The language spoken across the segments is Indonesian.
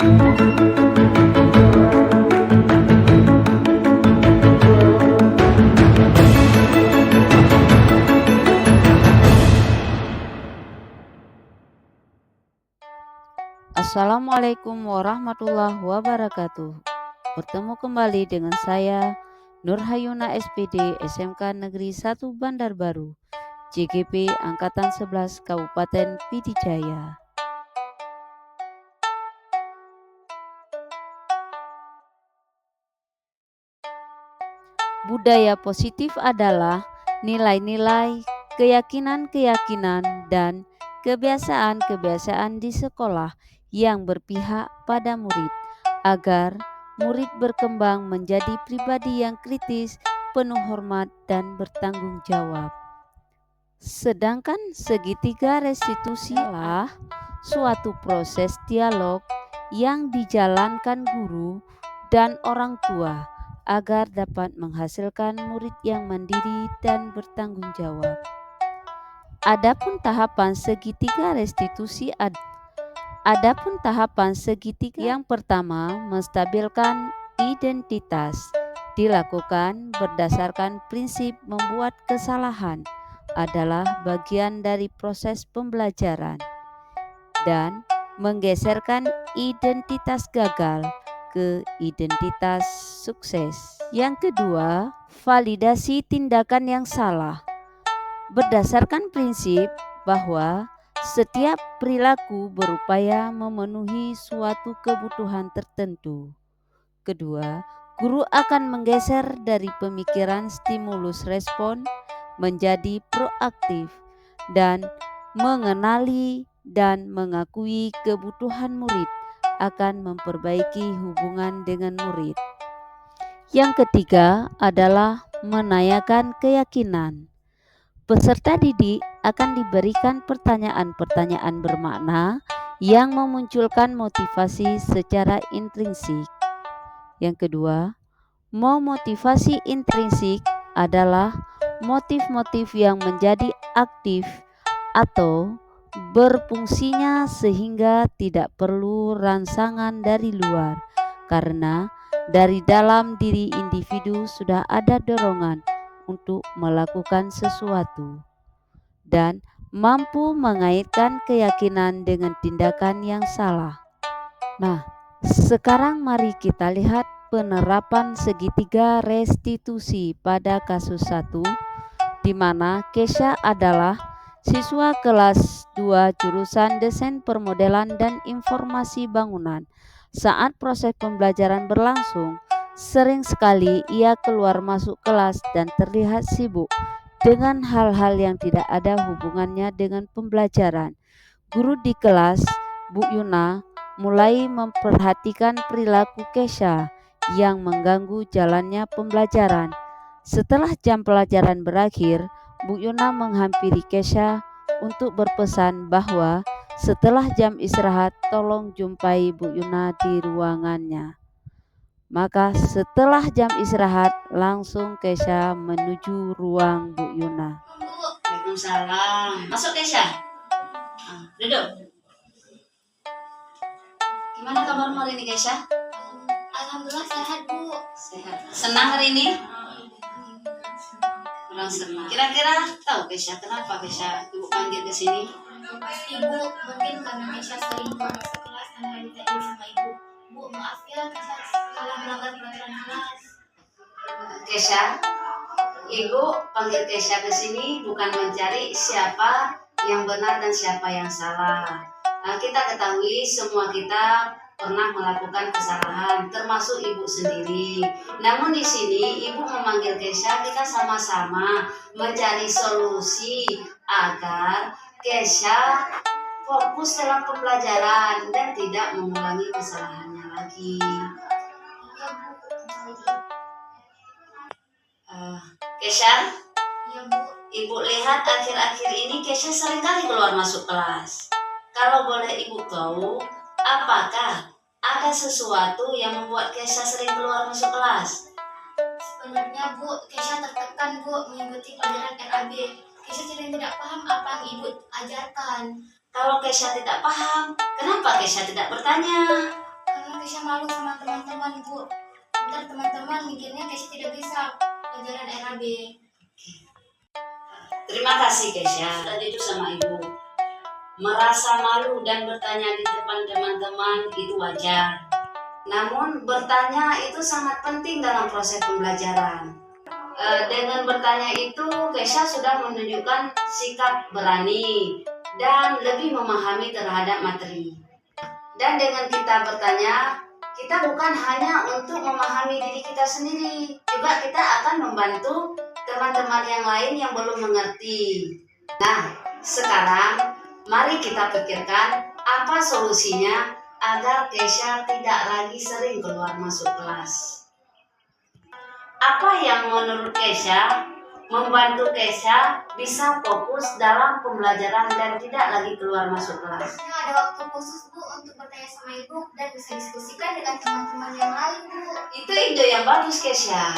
Assalamualaikum warahmatullahi wabarakatuh. Bertemu kembali dengan saya Nurhayuna SPD SMK Negeri 1 Bandar Baru, JGP Angkatan 11 Kabupaten Pidijaya. Budaya positif adalah nilai-nilai, keyakinan-keyakinan, dan kebiasaan-kebiasaan di sekolah yang berpihak pada murid, agar murid berkembang menjadi pribadi yang kritis, penuh hormat, dan bertanggung jawab. Sedangkan segitiga restitusi adalah suatu proses dialog yang dijalankan guru dan orang tua agar dapat menghasilkan murid yang mandiri dan bertanggung jawab. Adapun tahapan segitiga restitusi yang pertama, menstabilkan identitas, dilakukan berdasarkan prinsip membuat kesalahan adalah bagian dari proses pembelajaran, dan menggeserkan identitas gagal ke identitas sukses. Yang kedua, validasi tindakan yang salah berdasarkan prinsip bahwa setiap perilaku berupaya memenuhi suatu kebutuhan tertentu. Kedua, guru akan menggeser dari pemikiran stimulus respon menjadi proaktif dan mengenali dan mengakui kebutuhan murid akan memperbaiki hubungan dengan murid. Yang ketiga adalah menanyakan keyakinan. Peserta didik akan diberikan pertanyaan-pertanyaan bermakna yang memunculkan motivasi secara intrinsik. Yang kedua, motivasi intrinsik adalah motif-motif yang menjadi aktif atau berfungsinya sehingga tidak perlu rangsangan dari luar, karena dari dalam diri individu sudah ada dorongan untuk melakukan sesuatu dan mampu mengaitkan keyakinan dengan tindakan yang salah. Nah, sekarang mari kita lihat penerapan segitiga restitusi pada kasus 1, di mana Kesha adalah siswa kelas 2 jurusan Desain Permodelan dan Informasi Bangunan. Saat proses pembelajaran berlangsung, sering sekali ia keluar masuk kelas dan terlihat sibuk dengan hal-hal yang tidak ada hubungannya dengan pembelajaran. Guru di kelas, Bu Yuna, mulai memperhatikan perilaku Kesha yang mengganggu jalannya pembelajaran. Setelah jam pelajaran berakhir, Bu Yuna menghampiri Kesha untuk berpesan bahwa setelah jam istirahat tolong jumpai Bu Yuna di ruangannya. Maka setelah jam istirahat langsung Kesha menuju ruang Bu Yuna. Waalaikumsalam. Masuk Kesha. Duduk. Gimana kabarmu hari ini Kesha? Alhamdulillah sehat Bu. Sehat. Senang hari ini? Kurang senang. Kira-kira tahu Kesha kenapa Kesha Ibu panggil ke sini? Ibu mungkin karena Kesha sering kelas karena ditanya sama Ibu. Bu maaf ya Kesha salah melanggar peraturan kelas. Kesha, Ibu panggil Kesha ke sini bukan mencari siapa yang benar dan siapa yang salah. Kita ketahui semua kita pernah melakukan kesalahan, termasuk Ibu sendiri. Namun di sini Ibu memanggil Kesha, kita sama-sama mencari solusi agar Kesha fokus dalam pembelajaran dan tidak mengulangi kesalahannya lagi. Kesha, Ya Bu. Ibu lihat akhir-akhir ini Kesha seringkali keluar masuk kelas. Kalau boleh Ibu tahu, apakah ada sesuatu yang membuat Kesha sering keluar masuk kelas? Sebenarnya Bu, Kesha tertekan Bu mengikuti pelajaran RAB. Kesha tidak paham apa yang Ibu ajarkan. Kalau Kesha tidak paham, kenapa Kesha tidak bertanya? Karena karena Kesha malu sama teman-teman, Bu. Ntar teman-teman mikirnya Kesha tidak bisa pelajaran RAB. Terima kasih Kesha. Tadi itu sama Ibu. Merasa malu dan bertanya di depan teman-teman itu wajar. Namun bertanya itu sangat penting dalam proses pembelajaran. Dengan bertanya itu Kesha sudah menunjukkan sikap berani dan lebih memahami terhadap materi. Dan dengan kita bertanya, kita bukan hanya untuk memahami diri kita sendiri, juga kita akan membantu teman-teman yang lain yang belum mengerti. Nah, sekarang mari kita pikirkan apa solusinya agar Kesha tidak lagi sering keluar masuk kelas. Apa yang menurut Kesha membantu Kesha bisa fokus dalam pembelajaran dan tidak lagi keluar masuk kelas? Ada waktu khusus, Bu, untuk bertanya sama Ibu dan bisa diskusikan dengan teman-teman yang lain, Bu. Itu ide yang bagus Kesha.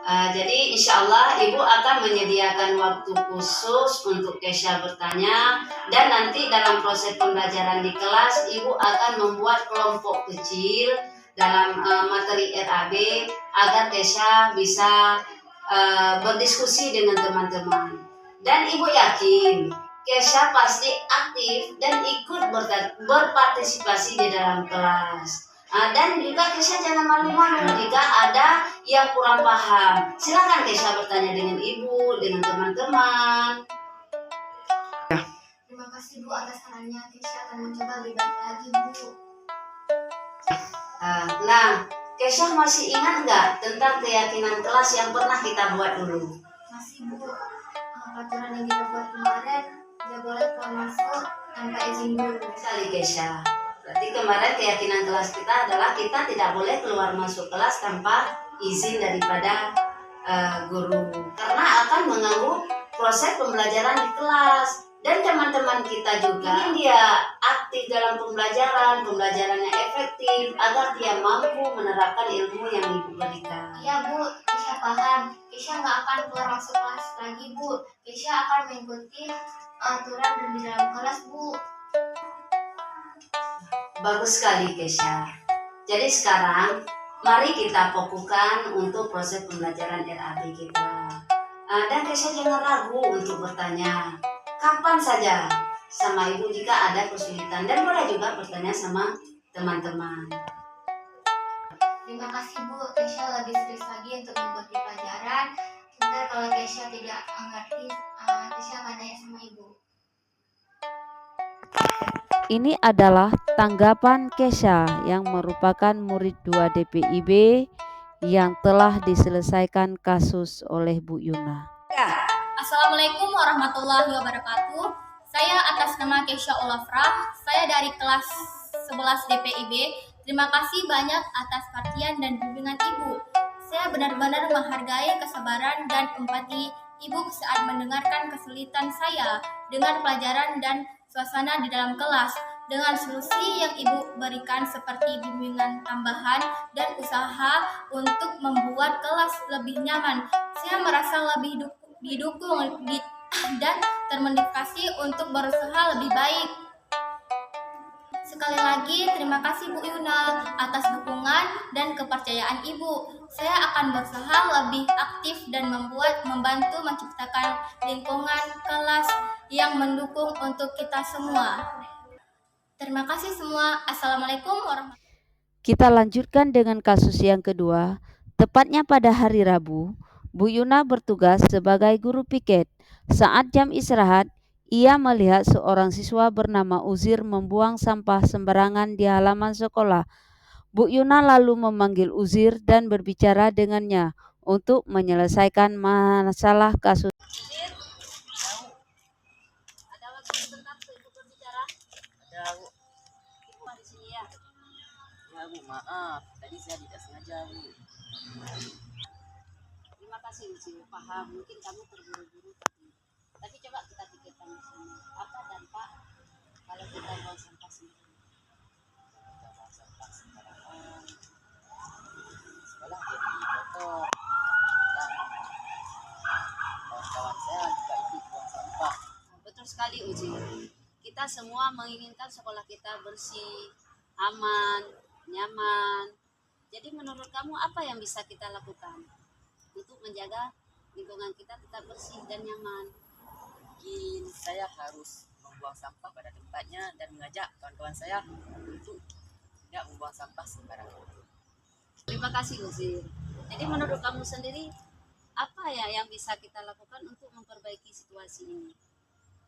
Jadi insya Allah Ibu akan menyediakan waktu khusus untuk Kesha bertanya, dan nanti dalam proses pembelajaran di kelas Ibu akan membuat kelompok kecil dalam materi RAB agar Kesha bisa berdiskusi dengan teman-teman. Dan Ibu yakin Kesha pasti aktif dan ikut berpartisipasi di dalam kelas. Dan juga Kesha jangan malu-malu jika ada yang kurang paham. Silakan Kesha bertanya dengan Ibu, dengan teman-teman. Terima kasih, Bu, atas sarannya. Kesha akan mencoba lebih baik lagi, Bu. Nah, Kesha masih ingat nggak tentang keyakinan kelas yang pernah kita buat dulu? Masih, Bu. Peraturan yang kita buat kemarin tidak boleh keluar masuk tanpa izin dulu. Sekali Kesha. Berarti kemarin keyakinan kelas kita adalah kita tidak boleh keluar masuk kelas tanpa izin daripada guru, karena akan mengganggu proses pembelajaran di kelas. Dan teman-teman kita juga ingin dia aktif dalam pembelajarannya efektif agar dia mampu menerapkan ilmu yang Ibu berikan. Iya, Bu, Kesha paham. Kesha nggak akan keluar masuk kelas lagi, Bu. Kesha akan mengikuti aturan di dalam kelas, Bu. Bagus sekali Kesha. Jadi sekarang mari kita fokuskan untuk proses pembelajaran RAB kita. Dan Kesha jangan ragu untuk bertanya kapan saja sama Ibu jika ada kesulitan, dan boleh juga bertanya sama teman-teman. Terima kasih, Bu. Kesha lebih serius lagi untuk mengikuti pelajaran. Ntar kalau Kesha tidak mengerti, Kesha akan tanya sama Ibu. Ini adalah tanggapan Kesha yang merupakan murid 2 DPIB yang telah diselesaikan kasus oleh Bu Yuna. Assalamualaikum warahmatullahi wabarakatuh. Saya atas nama Kesha Olafrah, saya dari kelas 11 DPIB. Terima kasih banyak atas perhatian dan bimbingan Ibu. Saya benar-benar menghargai kesabaran dan empati Ibu saat mendengarkan kesulitan saya dengan pelajaran dan suasana di dalam kelas. Dengan solusi yang Ibu berikan seperti bimbingan tambahan dan usaha untuk membuat kelas lebih nyaman, saya merasa lebih didukung dan termotivasi untuk berusaha lebih baik. Sekali lagi terima kasih Bu Yuna atas dukungan dan kepercayaan Ibu. Saya akan berusaha lebih aktif dan membantu menciptakan lingkungan kelas yang mendukung untuk kita semua. Terima kasih semua. Assalamualaikum warahmatullahi wabarakatuh. Kita lanjutkan dengan kasus yang kedua. Tepatnya pada hari Rabu, Bu Yuna bertugas sebagai guru piket. Saat jam istirahat, ia melihat seorang siswa bernama Uzir membuang sampah sembarangan di halaman sekolah. Bu Yuna lalu memanggil Uzir dan berbicara dengannya untuk menyelesaikan masalah kasus. Ada waktu sebentar Ibu berbicara? Ada, Bu. Ibu di sini ya. Ya, Bu, maaf. Tadi saya tidak sengaja, Bu. Terima kasih Uci, paham. Mungkin kamu terburu-buru, tapi coba kita pikirkan di sini. Apa dampak kalau kita buang sampah sendiri? Kita buang sampah sembarangan. Sekolah jadi kotor. Dan kawan-kawan saya juga ikut buang sampah. Betul sekali Uci. Kita semua menginginkan sekolah kita bersih, aman, nyaman. Jadi menurut kamu apa yang bisa kita lakukan untuk menjaga lingkungan kita tetap bersih dan nyaman? Mungkin saya harus membuang sampah pada tempatnya dan mengajak kawan-kawan saya untuk tidak membuang sampah sembarangan. Terima kasih Gusir. Jadi menurut kamu sendiri apa ya yang bisa kita lakukan untuk memperbaiki situasi ini?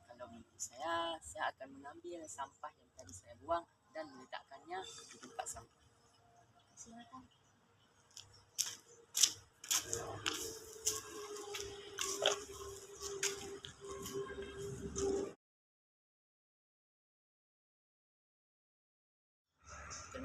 Kalau menurut saya akan mengambil sampah yang tadi saya buang dan meletakkannya di tempat sampah. Silakan.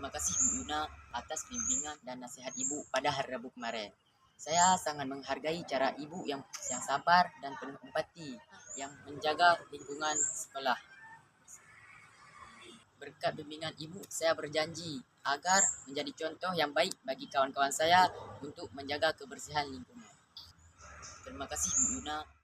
Terima kasih Bu Yuna atas bimbingan dan nasihat Ibu pada hari Rabu kemarin. Saya sangat menghargai cara Ibu yang sabar dan penuh empati yang menjaga lingkungan sekolah. Berkat bimbingan Ibu, saya berjanji agar menjadi contoh yang baik bagi kawan-kawan saya untuk menjaga kebersihan lingkungan. Terima kasih Bu Yuna.